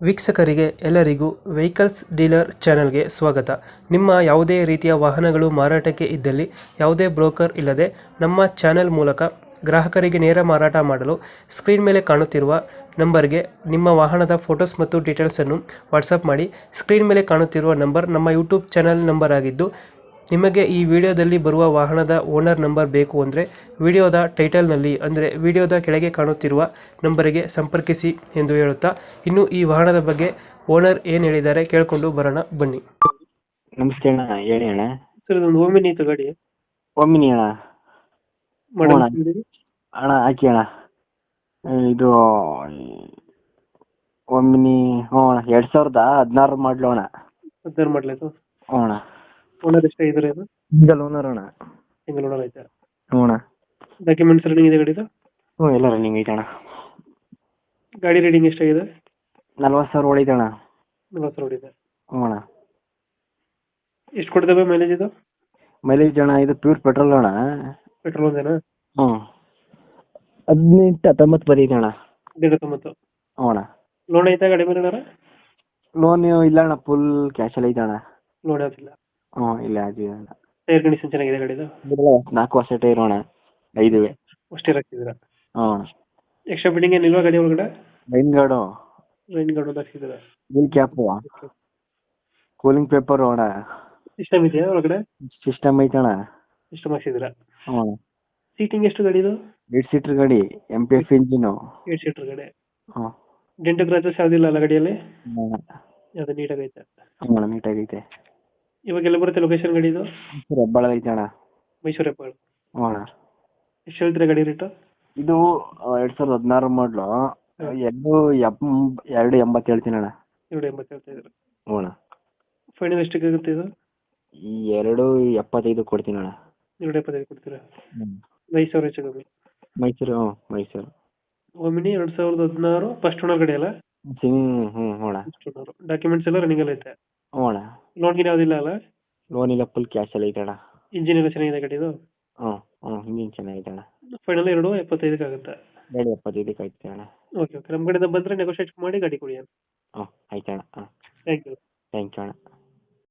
ವೀಕ್ಷಕರಿಗೆ ಎಲ್ಲರಿಗೂ vehicles dealer ಚಾನೆಲ್ಗೆ ಸ್ವಾಗತ. ನಿಮ್ಮ ಯಾವುದೇ ರೀತಿಯ ವಾಹನಗಳು ಮಾರಾಟಕ್ಕೆ ಇದ್ದಲ್ಲಿ ಯಾವುದೇ ಬ್ರೋಕರ್ ಇಲ್ಲದೆ ನಮ್ಮ ಚಾನೆಲ್ ಮೂಲಕ ಗ್ರಾಹಕರಿಗೆ ನೇರ ಮಾರಾಟ ಮಾಡಲು ಸ್ಕ್ರೀನ್ ಮೇಲೆ ಕಾಣುತ್ತಿರುವ ನಂಬರ್ಗೆ ನಿಮ್ಮ ವಾಹನದ ಫೋಟೋಸ್ ಮತ್ತು ಡೀಟೇಲ್ಸನ್ನು ವಾಟ್ಸಪ್ ಮಾಡಿ. ಸ್ಕ್ರೀನ್ ಮೇಲೆ ಕಾಣುತ್ತಿರುವ ನಂಬರ್ ನಮ್ಮ ಯೂಟ್ಯೂಬ್ ಚಾನೆಲ್ ನಂಬರ್ ಆಗಿದ್ದು, ನಿಮಗೆ ಈ ವಿಡಿಯೋದಲ್ಲಿ ಬರುವ ವಾಹನದ ಓನರ್ ನಂಬರ್ ಬೇಕು ಅಂದರೆ ವಿಡಿಯೋದ ಟೈಟಲ್ನಲ್ಲಿ ಅಂದರೆ ವಿಡಿಯೋದ ಕೆಳಗೆ ಕಾಣುತ್ತಿರುವ ನಂಬರಿಗೆ ಸಂಪರ್ಕಿಸಿ ಎಂದು ಹೇಳುತ್ತಾ, ಇನ್ನು ಈ ವಾಹನದ ಬಗ್ಗೆ ಓನರ್ ಏನು ಹೇಳಿದ್ದಾರೆ ಕೇಳಿಕೊಂಡು ಬರೋಣ ಬನ್ನಿ. ನಮಸ್ತೆ ಅಣ್ಣ, ಹೇಳಿ ಅಣ್ಣ. ಸರ್ ಇದೊಂದು ಓಮಿನಿ ಇತ್ತು ಗಾಡಿ ಒಮ್ಮಿನಿ ಅಣ್ಣ. ಮಾಡಲ್ ಅಣ್ಣ ಹಾಕಿ ಅಣ್ಣ. ಇದು ಒಮ್ಮಿನಿ ಹ್ಞೂ ಅಣ್ಣ, 2016 ಮಾಡಲು ಅಣ್ಣ. 16 ಮಾಡಲಿದ್ದು. ಹ್ಞೂ ಅಣ್ಣ. ಓನರ್ ಎಷ್ಟೇ ಇದ್ದಾರೆ ಅದು? ಸಿಂಗಲ್ ಓನರ್ ಅಣ್ಣ. ಸಿಂಗಲ್ ಓನರ್ ಐತೆ. ಹ್ಞೂ ಅಣ್ಣ. ಡಾಕ್ಯುಮೆಂಟ್ಸ್ ರನ್ನಿಂಗ್ ಇದೆ ಗಾಡಿದು? ಹ್ಞೂ ಎಲ್ಲ ರನ್ನಿಂಗ್ ಐತೆ ಅಣ್ಣ. ಗಾಡಿ ರೀಡಿಂಗ್ ಎಷ್ಟಾಗಿದೆ? 40,000 ಹೊಡೈತೆ ಅಣ್ಣ. 40 ಇದೆ. ಹ್ಞೂ ಅಣ್ಣ. ಎಷ್ಟು ಕೊಡ್ತೇವೆ ಮೈಲೇಜ್ ಇದು? ಮೈಲೇಜ್ ಅಣ್ಣ ಇದು ಪ್ಯೂರ್ ಪೆಟ್ರೋಲ್ ಅಣ್ಣ. ಪೆಟ್ರೋಲ್ ಒಂದೇನಾ? ಹ್ಞೂ 18-19 ಬರೀತೆ ಅಣ್ಣ. 19. ಹ್ಞೂ ಅಣ್ಣ. ಲೋನ್ ಐತಾ ಗಾಡಿ ಮೇಲೆ ಏನಾರ? ಲೋನ್ ಇಲ್ಲ ಅಣ್ಣ, ಫುಲ್ ಕ್ಯಾಶಲ್ಲಿ ಐತೆ ಅಣ್ಣ. ಲೋನ್ ಯಾವ್ದಿಲ್ಲ. ಹ್ಞೂ ಇಲ್ಲ ಅದಿಲ್ಲ ಅಣ್ಣ. ಟೈರ್ ಕಂಡೀಷನ್ ಚೆನ್ನಾಗಿದೆ ಗಾಡಿದು? 4 ವರ್ಷ ಟೈರ್ ಅಣ್ಣ, 5 ಅಷ್ಟೇ ಹಾಕ್ತಿದ್ದೀರಾ? ಹ್ಞೂ. ಎಕ್ಸ್ಟ್ರಾ ಬಿಲ್ಡಿಂಗ್ ಏನಿಲ್ವಾ ಗಾಡಿ ಒಳಗಡೆ? ರೈನ್ ಗಾರ್ಡು, ರೈನ್ ಗಾರ್ಡ್ ಒಂದು ಹಾಕ್ಸಿದ್ದೀರಾ? ವೀಲ್ ಕ್ಯಾಪು, ಕೂಲಿಂಗ್ ಪೇಪರು ಅಣ್ಣ. ಸಿಸ್ಟಮ್ ಇದೆಯಾ ಒಳಗಡೆ? ಸಿಸ್ಟಮ್ ಐತೆ ಅಣ್ಣ. ಸಿಸ್ಟಮ್ ಹಾಕ್ಸಿದ್ದೀರಾ? ಹ್ಞೂ. ಸೀಟಿಂಗ್ ಎಷ್ಟು ಗಾಡಿದು? 8 ಸೀಟರ್ ಗಾಡಿ, MPF ಇಂಜಿನು. 8 ಸೀಟರ್ ಗಾಡಿ. ಹ್ಞೂ. ಡೆಂಟ್ ಕ್ರಾಚಸ್ ಯಾವುದಿಲ್ಲ ಅಲ್ಲ ಗಾಡಿಯಲ್ಲಿ? ಹ್ಞೂ. ಅದು ನೀಟಾಗೈತೆ. ಹ್ಞೂ ನೀಟಾಗೈತೆ. ಇವಾಗ ಎಲ್ಲ ಬರುತ್ತೆ ಲೊಕೇಶನ್ ಗಾಡಿದು? ಹೆಬ್ಬಾಳ ಐತೆ ಅಣ್ಣ. ಮೈಸೂರು ಹೆಬ್ಬಾಳ. ಹ್ಞೂ ಅಣ್ಣ. ಎಷ್ಟು ಹೇಳ್ತೀರಾ ಗಾಡಿ ರೇಟು? ಇದು 2016 ಮಾಡಲು, 280 ಹೇಳ್ತೀನಿ ಅಣ್ಣ. 280 ಹೇಳ್ತಾ ಇದ್ದೀರಾ? ಹ್ಞೂ ಅಣ್ಣ. ಫೈನಲ್ ಎಷ್ಟಕ್ಕೆ ಆಗುತ್ತೆ ಇದು? ಈ 275 ಕೊಡ್ತೀನಿ ಅಣ್ಣ. 275 ಕೊಡ್ತೀರಾ? ಹ್ಞೂ. 5,000 ಹೆಚ್ಚಾಗುತ್ತೆ. ಮೈಸೂರು. ಹ್ಞೂ ಮೈಸೂರು. ಓಮಿನಿ 2016 ಫಸ್ಟ್ ಓನರ್ ಗಾಡಿ ಅಲ್ಲ? ಹ್ಞೂ ಹ್ಞೂ ಅಣ್ಣ. First owner. ಡಾಕ್ಯುಮೆಂಟ್ಸ್ ಎಲ್ಲ ರನ್ನಿಂಗ್ ಅಲ್ಲಿ ಐತೆ? ಹ್ಞೂ ಅಣ್ಣ. ಲೋನ್ ಗಿನ್ ಯಾವುದಿಲ್ಲ ಅಲ್ಲ? ಲೋನ್ ಇಲ್ಲ, ಫುಲ್ ಕ್ಯಾಶಲ್ಲಿ ಐತೆ ಅಣ್ಣ. ಇಂಜಿನ್ ಎಲ್ಲ ಚೆನ್ನಾಗಿದೆ ಗಾಡಿದು? ಹ್ಞೂ ಹ್ಞೂ ಇಂಜಿನ್ ಚೆನ್ನಾಗೈತೆ ಅಣ್ಣ. ಫೈನಲ್ 275 ಆಗುತ್ತೆ. 275 ಐತೆ ಅಣ್ಣ. ಓಕೆ ಓಕೆ, ನಮ್ಮ ಕಡೆಯಿಂದ ಬಂದರೆ ನೆಗೋಷಿಯೇಟ್ ಮಾಡಿ ಗಾಡಿ ಕೊಡಿ. ಹ್ಞೂ ಆಯ್ತು ಅಣ್ಣ. ಹಾಂ ಥ್ಯಾಂಕ್ ಯು. ಥ್ಯಾಂಕ್ ಯು ಅಣ್ಣ.